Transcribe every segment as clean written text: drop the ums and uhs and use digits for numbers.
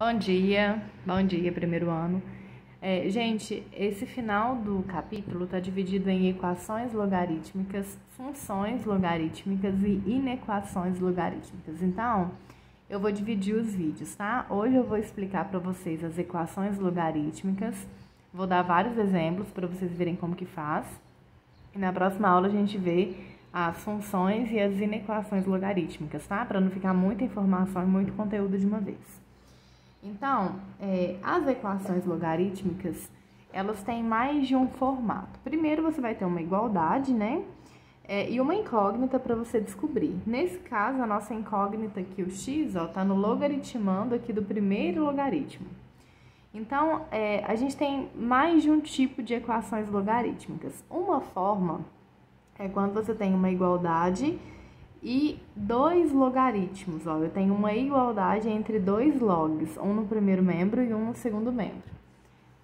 Bom dia, primeiro ano. Gente, esse final do capítulo está dividido em equações logarítmicas, funções logarítmicas e inequações logarítmicas. Então, eu vou dividir os vídeos, tá? Hoje eu vou explicar para vocês as equações logarítmicas, vou dar vários exemplos para vocês verem como que faz. E na próxima aula a gente vê as funções e as inequações logarítmicas, tá? Para não ficar muita informação e muito conteúdo de uma vez. Então, as equações logarítmicas, elas têm mais de um formato. Primeiro, você vai ter uma igualdade, né? E uma incógnita para você descobrir. Nesse caso, a nossa incógnita aqui, o x, ó, tá no logaritmando aqui do primeiro logaritmo. Então, a gente tem mais de um tipo de equações logarítmicas. Uma forma é quando você tem uma igualdade e dois logaritmos, ó, eu tenho uma igualdade entre dois logs, um no primeiro membro e um no segundo membro.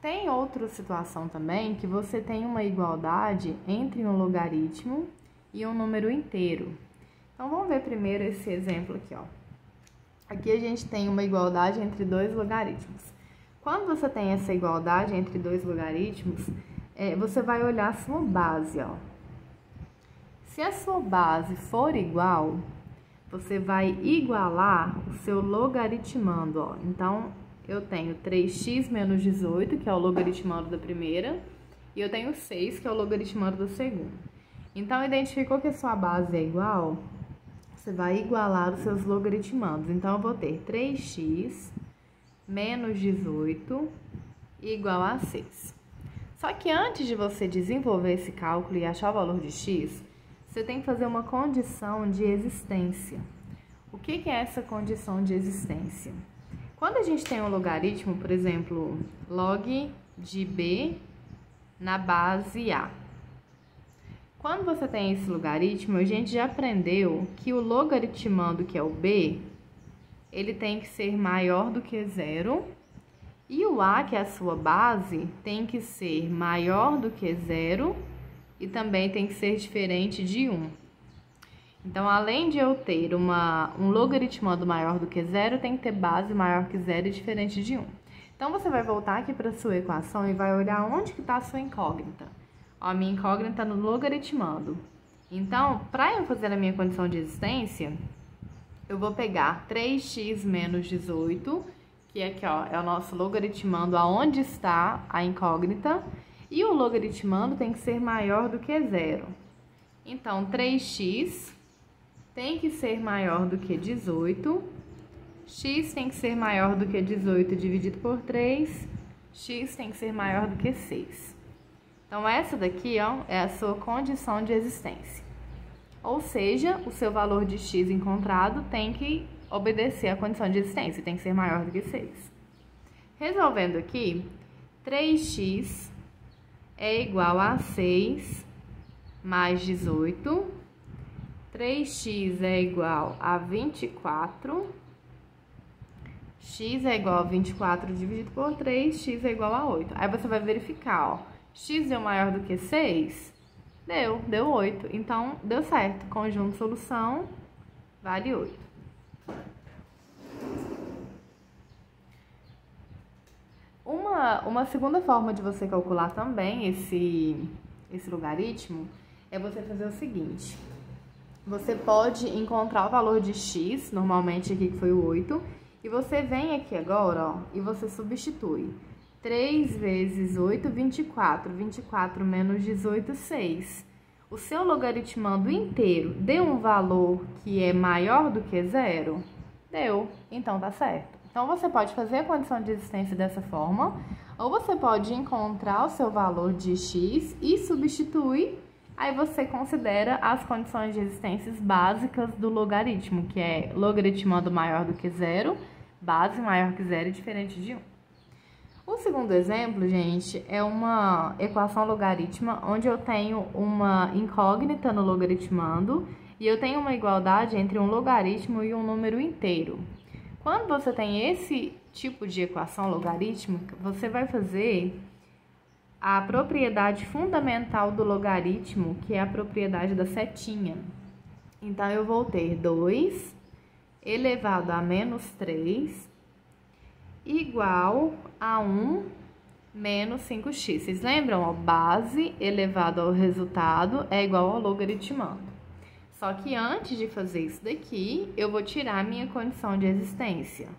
Tem outra situação também que você tem uma igualdade entre um logaritmo e um número inteiro. Então, vamos ver primeiro esse exemplo aqui, ó. Aqui a gente tem uma igualdade entre dois logaritmos. Quando você tem essa igualdade entre dois logaritmos, você vai olhar a sua base, ó. Se a sua base for igual, você vai igualar o seu logaritmando, ó. Então, eu tenho 3x menos 18, que é o logaritmando da primeira, e eu tenho 6, que é o logaritmando da segunda. Então, identificou que a sua base é igual, você vai igualar os seus logaritmandos. Então, eu vou ter 3x menos 18 igual a 6. Só que antes de você desenvolver esse cálculo e achar o valor de x, você tem que fazer uma condição de existência. O que é essa condição de existência? Quando a gente tem um logaritmo, por exemplo, log de b na base a. Quando você tem esse logaritmo, a gente já aprendeu que o logaritmando, que é o b, ele tem que ser maior do que zero, e o a, que é a sua base, tem que ser maior do que zero, e também tem que ser diferente de 1. Então, além de eu ter um logaritmando maior do que zero, tem que ter base maior que zero e diferente de 1. Então, você vai voltar aqui para a sua equação e vai olhar onde que está a sua incógnita. Ó, a minha incógnita está no logaritmando. Então, para eu fazer a minha condição de existência, eu vou pegar 3x menos 18, que aqui, ó, é o nosso logaritmando aonde está a incógnita, e o logaritmando tem que ser maior do que zero. Então, 3x tem que ser maior do que 18, x tem que ser maior do que 18 dividido por 3, x tem que ser maior do que 6. Então, essa daqui, ó, é a sua condição de existência. Ou seja, o seu valor de x encontrado tem que obedecer à condição de existência, tem que ser maior do que 6. Resolvendo aqui, 3x é igual a 6 mais 18, 3x é igual a 24, x é igual a 24 dividido por 3, x é igual a 8. Aí você vai verificar, ó, x deu maior do que 6? Deu 8. Então, deu certo. Conjunto solução vale 8. Uma segunda forma de você calcular também esse logaritmo é você fazer o seguinte. Você pode encontrar o valor de x, normalmente aqui que foi o 8, e você vem aqui agora, ó, e você substitui. 3 vezes 8, 24. 24 menos 18, 6. O seu logaritmando inteiro deu um valor que é maior do que zero? Deu. Então, tá certo. Então, você pode fazer a condição de existência dessa forma, ou você pode encontrar o seu valor de x e substituir, aí você considera as condições de existência básicas do logaritmo, que é logaritmando maior do que zero, base maior que zero e diferente de 1. O segundo exemplo, gente, é uma equação logarítmica onde eu tenho uma incógnita no logaritmando e eu tenho uma igualdade entre um logaritmo e um número inteiro. Quando você tem esse tipo de equação logarítmica, você vai fazer a propriedade fundamental do logaritmo, que é a propriedade da setinha. Então, eu vou ter 2 elevado a menos 3 igual a 1 menos 5x. Vocês lembram? Ó, base elevado ao resultado é igual ao logaritmando. Só que antes de fazer isso daqui, eu vou tirar a minha condição de existência.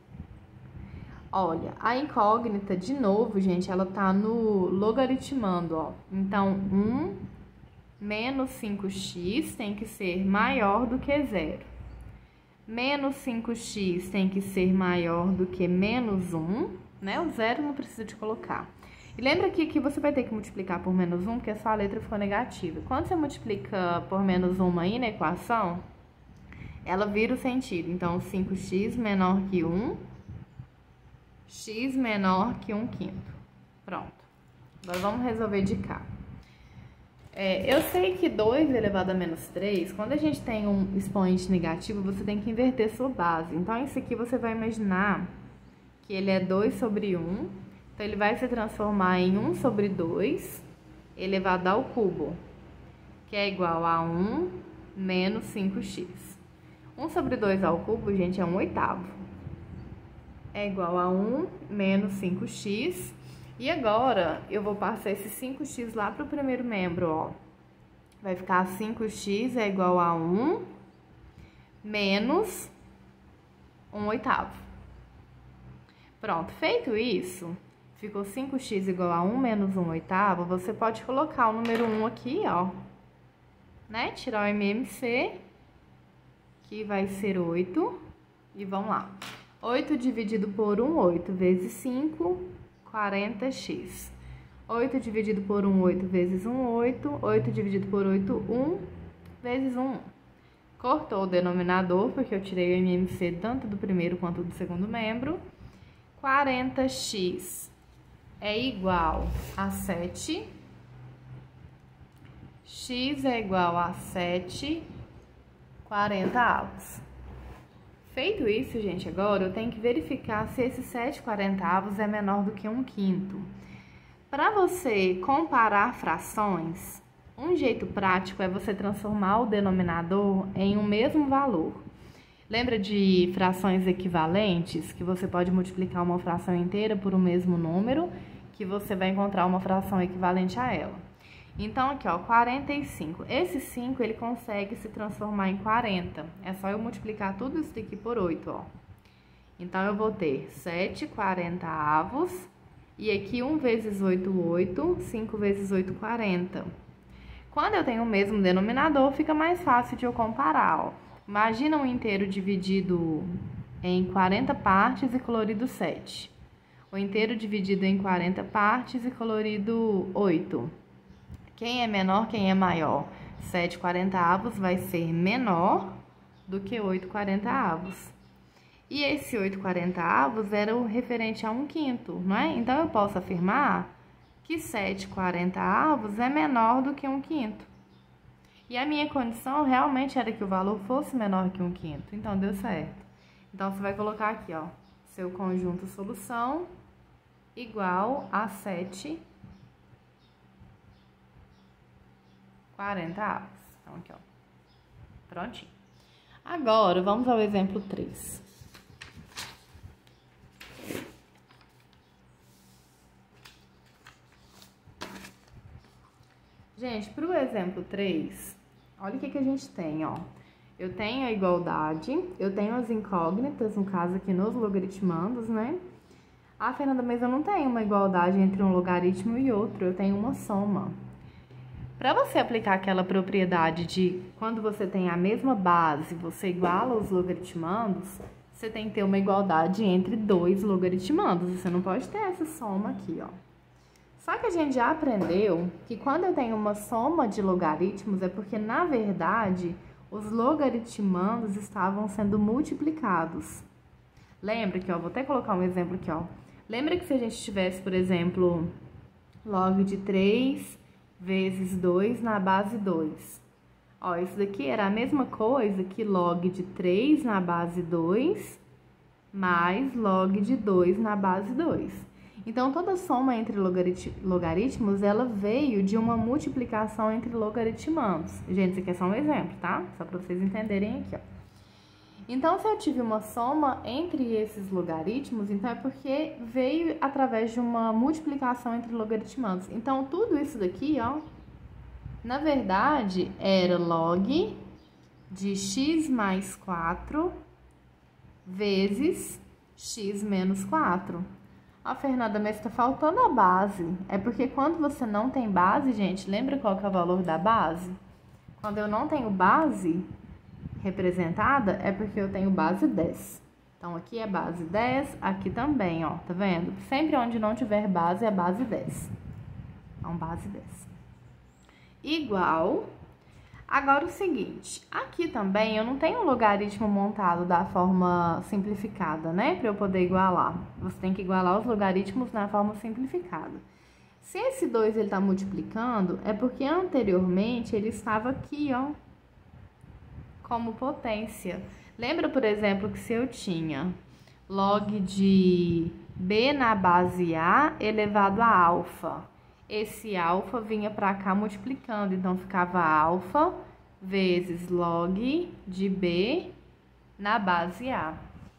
Olha, a incógnita, de novo, gente, ela tá no logaritmando, ó. Então, 1 menos 5x tem que ser maior do que 0. Menos 5x tem que ser maior do que menos 1, né? O 0 não precisa de colocar. E lembra que você vai ter que multiplicar por menos 1, porque a sua letra ficou negativa. Quando você multiplica por menos 1 aí na equação, ela vira o sentido. Então, 5x menor que 1, x menor que 1/5. Pronto. Agora, vamos resolver de cá. Eu sei que 2 elevado a menos 3, quando a gente tem um expoente negativo, você tem que inverter sua base. Então, isso aqui você vai imaginar que ele é 2 sobre 1. Então, ele vai se transformar em 1 sobre 2 elevado ao cubo, que é igual a 1 menos 5x. 1 sobre 2 ao cubo, gente, é 1/8. É igual a 1 menos 5x. E agora, eu vou passar esse 5x lá para o primeiro membro, ó. Vai ficar 5x é igual a 1 menos 1/8. Pronto, feito isso, ficou 5x igual a 1 menos 1/8. Você pode colocar o número 1 aqui, ó, né? Tirar o MMC, que vai ser 8. E vamos lá. 8 dividido por 1, 8 vezes 5, 40x. 8 dividido por 1, 8 vezes 1, 8. 8 dividido por 8, 1 vezes 1. Cortou o denominador, porque eu tirei o MMC tanto do primeiro quanto do segundo membro. 40x é igual a 7. X é igual a 7/40. Feito isso, gente, agora eu tenho que verificar se esse 7/40 é menor do que 1/5. Para você comparar frações, um jeito prático é você transformar o denominador em um mesmo valor. Lembra de frações equivalentes, que você pode multiplicar uma fração inteira por um mesmo número, que você vai encontrar uma fração equivalente a ela. Então, aqui, ó, 45. Esse 5, ele consegue se transformar em 40. É só eu multiplicar tudo isso daqui por 8, ó. Então, eu vou ter 7/40. E aqui, 1 vezes 8, 8. 5 vezes 8, 40. Quando eu tenho o mesmo denominador, fica mais fácil de eu comparar, ó. Imagina um inteiro dividido em 40 partes e colorido 7. O inteiro dividido em 40 partes e colorido 8. Quem é menor, quem é maior? 7/40 vai ser menor do que 8/40. E esse 8/40 era o referente a 1/5, não é? Então, eu posso afirmar que 7/40 é menor do que 1/5. E a minha condição realmente era que o valor fosse menor que 1/5. Então, deu certo. Então, você vai colocar aqui, ó, seu conjunto solução igual a 7/40. Então, aqui, ó. Prontinho. Agora, vamos ao exemplo 3. Gente, para o exemplo 3, olha o que a gente tem, ó. Eu tenho a igualdade, eu tenho as incógnitas, no caso aqui nos logaritmandos, né? Ah, Fernanda, mas eu não tenho uma igualdade entre um logaritmo e outro, eu tenho uma soma. Para você aplicar aquela propriedade de quando você tem a mesma base, você iguala os logaritmandos, você tem que ter uma igualdade entre dois logaritmandos. Você não pode ter essa soma aqui, ó. Só que a gente já aprendeu que quando eu tenho uma soma de logaritmos é porque, na verdade, os logaritmandos estavam sendo multiplicados. Lembra que, ó, vou até colocar um exemplo aqui, ó. Lembra que se a gente tivesse, por exemplo, log de 3 vezes 2 na base 2. Ó, isso daqui era a mesma coisa que log de 3 na base 2 mais log de 2 na base 2. Então, toda soma entre logaritmos, ela veio de uma multiplicação entre logaritmandos. Gente, isso aqui é só um exemplo, tá? Só para vocês entenderem aqui, ó. Então, se eu tive uma soma entre esses logaritmos, então é porque veio através de uma multiplicação entre logaritmandos. Então, tudo isso daqui, ó, na verdade, era log de x mais 4 vezes x menos 4. Ah, Fernanda, mas está faltando a base. É porque quando você não tem base, gente, lembra qual que é o valor da base? Quando eu não tenho base representada, é porque eu tenho base 10. Então, aqui é base 10, aqui também, ó, tá vendo? Sempre onde não tiver base, é base 10. Então, base 10. Igual. Agora, o seguinte, aqui também eu não tenho um logaritmo montado da forma simplificada, né? Para eu poder igualar. Você tem que igualar os logaritmos na forma simplificada. Se esse 2 ele tá multiplicando, é porque anteriormente ele estava aqui, ó, como potência. Lembra, por exemplo, que se eu tinha log de b na base a elevado a alfa, esse alfa vinha para cá multiplicando, então ficava alfa vezes log de b na base a.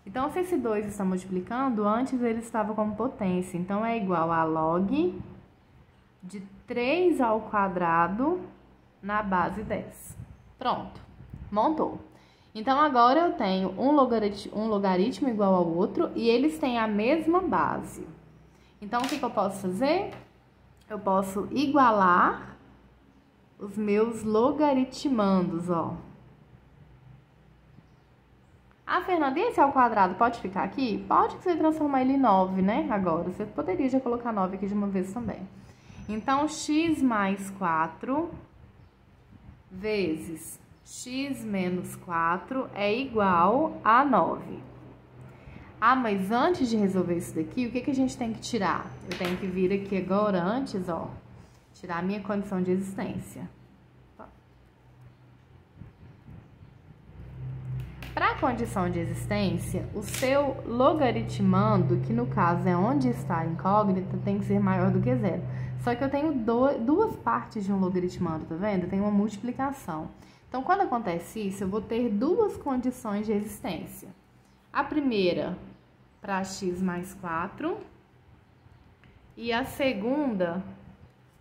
Então, se esse 2 está multiplicando, antes ele estava como potência, então é igual a log de 3 ao quadrado na base 10. Pronto, montou. Então, agora eu tenho um logaritmo igual ao outro e eles têm a mesma base. Então, o que eu posso fazer? Eu posso igualar os meus logaritmandos, ó. Ah, Fernanda, e esse ao quadrado pode ficar aqui? Pode que você transformar ele em 9, né? Agora, você poderia já colocar 9 aqui de uma vez também. Então, x mais 4 vezes x menos 4 é igual a 9. Ah, mas antes de resolver isso daqui, o que a gente tem que tirar? Eu tenho que vir aqui agora, antes, ó, tirar a minha condição de existência. Para a condição de existência, o seu logaritmando, que no caso é onde está a incógnita, tem que ser maior do que zero. Só que eu tenho duas partes de um logaritmando, tá vendo? Eu tenho uma multiplicação. Então, quando acontece isso, eu vou ter duas condições de existência. A primeira para x mais 4 e a segunda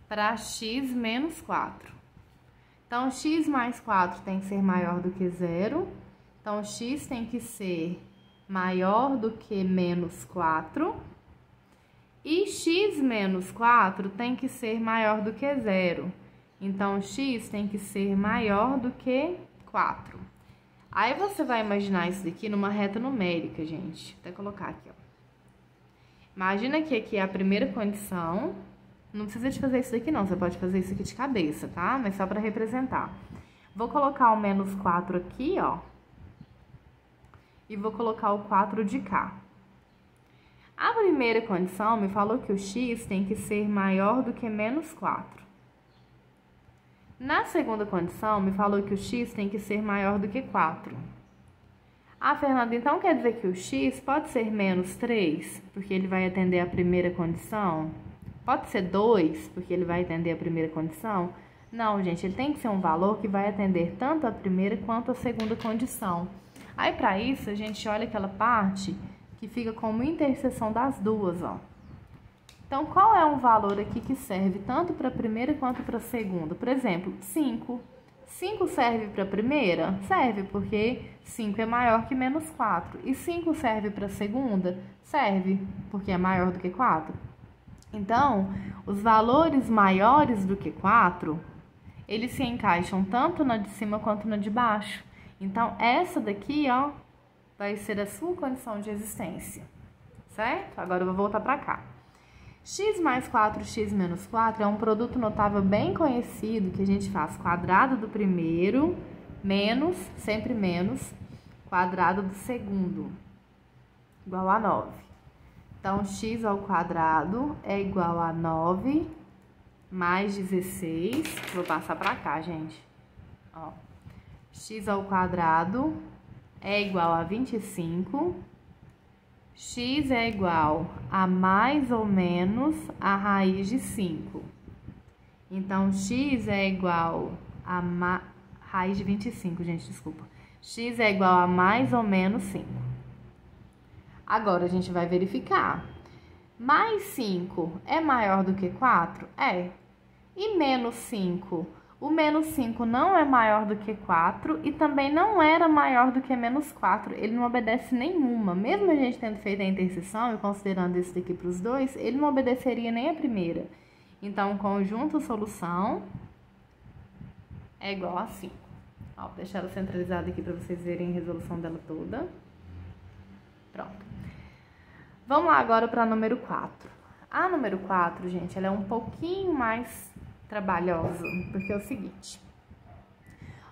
para x menos 4. Então, x mais 4 tem que ser maior do que zero. Então, x tem que ser maior do que menos 4. E x menos 4 tem que ser maior do que zero. Então, x tem que ser maior do que 4. Aí, você vai imaginar isso daqui numa reta numérica, gente. Vou até colocar aqui, ó. Imagina que aqui é a primeira condição. Não precisa de fazer isso daqui, não. Você pode fazer isso aqui de cabeça, tá? Mas só para representar. Vou colocar o menos 4 aqui, ó. E vou colocar o 4 de cá. A primeira condição me falou que o x tem que ser maior do que menos 4. Na segunda condição, me falou que o x tem que ser maior do que 4. Ah, Fernanda, então quer dizer que o x pode ser menos 3, porque ele vai atender a primeira condição? Pode ser 2, porque ele vai atender a primeira condição? Não, gente, ele tem que ser um valor que vai atender tanto a primeira quanto a segunda condição. Aí, para isso, a gente olha aquela parte que fica como interseção das duas, ó. Então, qual é um valor aqui que serve tanto para a primeira quanto para a segunda? Por exemplo, 5. 5 serve para a primeira? Serve, porque 5 é maior que menos 4. E 5 serve para a segunda? Serve, porque é maior do que 4. Então, os valores maiores do que 4, eles se encaixam tanto na de cima quanto na de baixo. Então, essa daqui, ó, vai ser a sua condição de existência, certo? Agora eu vou voltar para cá. X mais 4, x menos 4 é um produto notável bem conhecido, que a gente faz quadrado do primeiro, menos, sempre menos, quadrado do segundo, igual a 9. Então, x ao quadrado é igual a 9 mais 16, vou passar para cá, gente, ó. X ao quadrado é igual a 25. X é igual a mais ou menos a raiz de 5. Então, x é igual a raiz de 25, gente, desculpa. X é igual a mais ou menos 5. Agora, a gente vai verificar. Mais 5 é maior do que 4? É. E menos 5? O menos 5 não é maior do que 4 e também não era maior do que menos 4. Ele não obedece nenhuma. Mesmo a gente tendo feito a interseção e considerando isso daqui para os dois, ele não obedeceria nem a primeira. Então, conjunto solução é igual a 5. Ó, vou deixar ela centralizada aqui para vocês verem a resolução dela toda. Pronto. Vamos lá agora para a número 4. A número 4, gente, ela é um pouquinho mais trabalhosa, porque é o seguinte.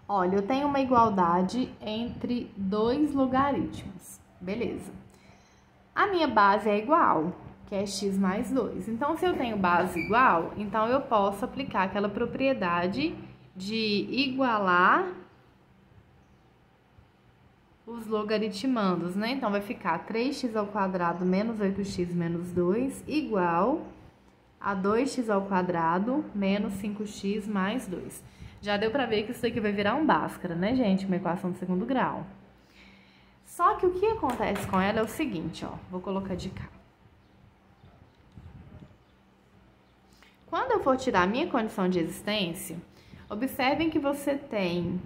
Olha, eu tenho uma igualdade entre dois logaritmos. Beleza. A minha base é igual, que é x mais 2. Então, se eu tenho base igual, então eu posso aplicar aquela propriedade de igualar os logaritmandos, né? Então, vai ficar 3x ao quadrado menos 8x menos 2 igual a 2x ao quadrado menos 5x mais 2. Já deu pra ver que isso aqui vai virar um Bhaskara, né, gente? Uma equação de segundo grau. Só que o que acontece com ela é o seguinte, ó. Vou colocar de cá. Quando eu for tirar a minha condição de existência, observem que você tem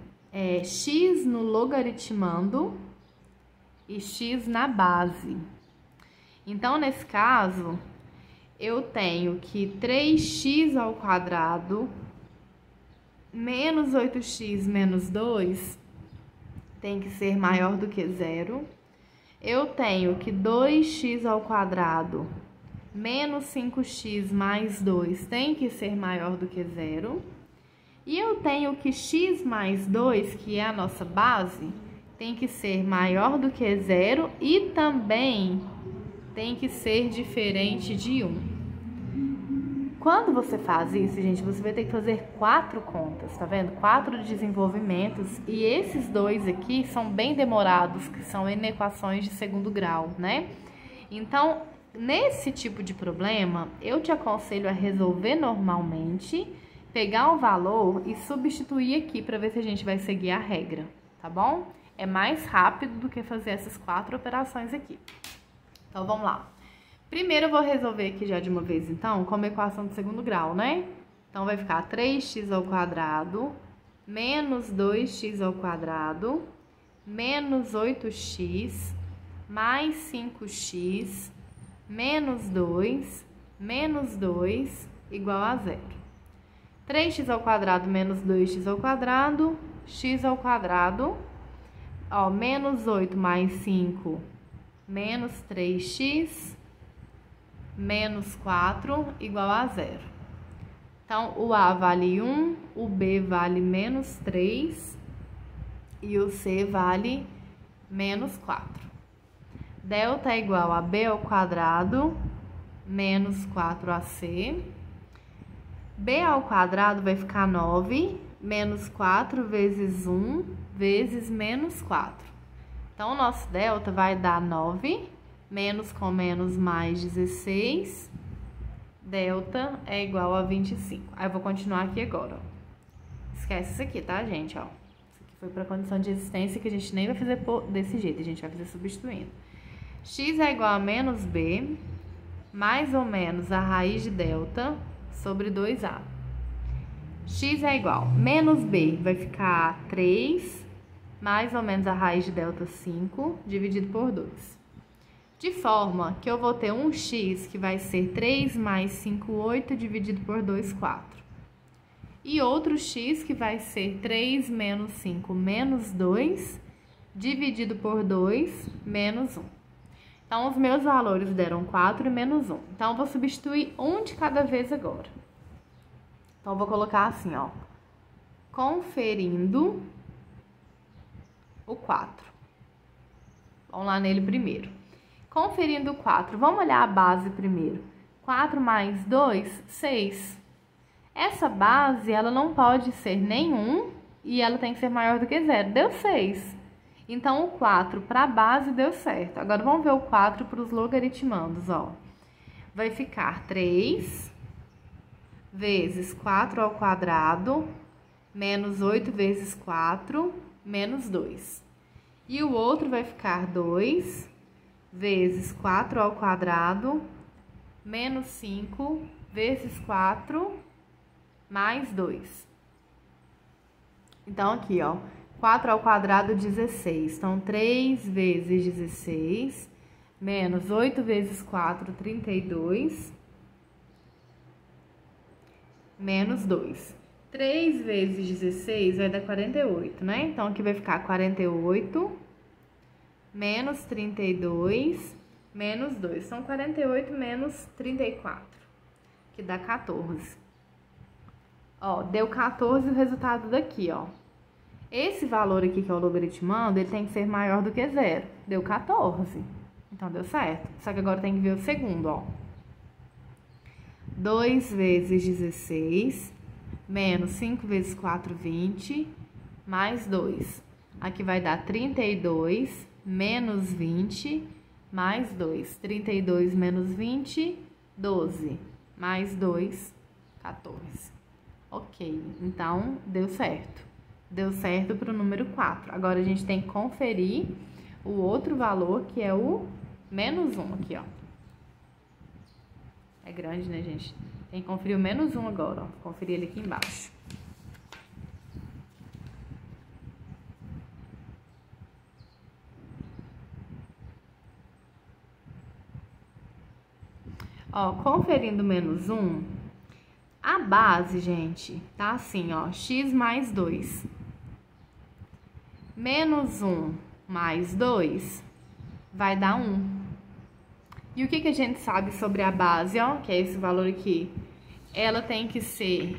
x no logaritmando e x na base. Então, nesse caso, eu tenho que 3x ao quadrado menos 8x menos 2 tem que ser maior do que 0. Eu tenho que 2x ao quadrado menos 5x mais 2 tem que ser maior do que 0. E eu tenho que x mais 2, que é a nossa base, tem que ser maior do que 0 e também tem que ser diferente de 1. Quando você faz isso, gente, você vai ter que fazer 4 contas, tá vendo? 4 desenvolvimentos, e esses dois aqui são bem demorados, que são inequações de segundo grau, né? Então, nesse tipo de problema, eu te aconselho a resolver normalmente, pegar o valor e substituir aqui para ver se a gente vai seguir a regra, tá bom? É mais rápido do que fazer essas 4 operações aqui. Então, vamos lá. Primeiro, eu vou resolver aqui já de uma vez, então, como equação de segundo grau, né? Então, vai ficar 3x ao quadrado menos 2x ao quadrado menos 8x mais 5x menos 2 igual a 0. 3x ao quadrado menos 2x ao quadrado, x ao quadrado, ó, menos 8 mais 5, menos 3x, menos 4, igual a 0. Então, o A vale 1, o B vale menos 3 e o C vale menos 4. Delta é igual a B ao quadrado menos 4AC. B ao quadrado vai ficar 9, menos 4 vezes 1 vezes menos 4. Então, o nosso delta vai dar 9, menos com menos mais 16, delta é igual a 25. Aí, eu vou continuar aqui agora, ó. Esquece isso aqui, tá, gente, ó. Isso aqui foi para condição de existência que a gente nem vai fazer desse jeito, a gente vai fazer substituindo. X é igual a menos B, mais ou menos a raiz de delta sobre 2A. X é igual, menos B vai ficar 3, mais ou menos a raiz de delta 5, dividido por 2. De forma que eu vou ter um x que vai ser 3 mais 5, 8, dividido por 2, 4. E outro x que vai ser 3 menos 5, menos 2, dividido por 2, menos 1. Então, os meus valores deram 4 e menos 1. Então, eu vou substituir um de cada vez agora. Então, eu vou colocar assim, ó. Conferindo o 4. Vamos lá nele primeiro. Conferindo o 4, vamos olhar a base primeiro. 4 mais 2, 6. Essa base, ela não pode ser nenhum e ela tem que ser maior do que 0. Deu 6. Então, o 4 para a base deu certo. Agora, vamos ver o 4 para os logaritmandos, ó. Vai ficar 3 vezes 4 ao quadrado, menos 8 vezes 4, menos 2. E o outro vai ficar 2 vezes 4 ao quadrado menos 5 vezes 4 mais 2. Então, aqui, ó, 4 ao quadrado, 16. Então, 3 vezes 16 menos 8 vezes 4, 32, menos 2. 3 vezes 16 vai dar 48, né? Então, aqui vai ficar 48 menos 32 menos 2. São 48 menos 34, que dá 14. Ó, deu 14 o resultado daqui, ó. Esse valor aqui que é o logaritmando, ele tem que ser maior do que 0. Deu 14. Então, deu certo. Só que agora tem que ver o segundo, ó. 2 vezes 16 menos 5 vezes 4, 20, mais 2. Aqui vai dar 32 menos 20, mais 2. 32 menos 20, 12. Mais 2, 14. Ok, então, deu certo. Deu certo para o número 4. Agora, a gente tem que conferir o outro valor, que é o menos 1 aqui, ó. É grande, né, gente? Tem que conferir o menos 1 agora, ó. Conferir ele aqui embaixo. Ó, conferindo o menos 1, a base, gente, tá assim, ó, x mais 2. Menos 1 mais 2 vai dar 1. E o que a gente sabe sobre a base, ó, que é esse valor aqui? Ela tem que ser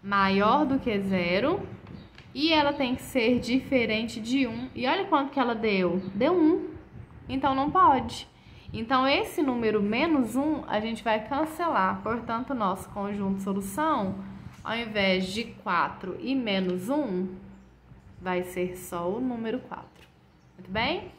maior do que 0 e ela tem que ser diferente de 1. E olha quanto que ela deu. Deu 1. Então, não pode. Então, esse número menos 1, a gente vai cancelar. Portanto, nosso conjunto de solução, ao invés de 4 e menos 1, vai ser só o número 4. Muito bem?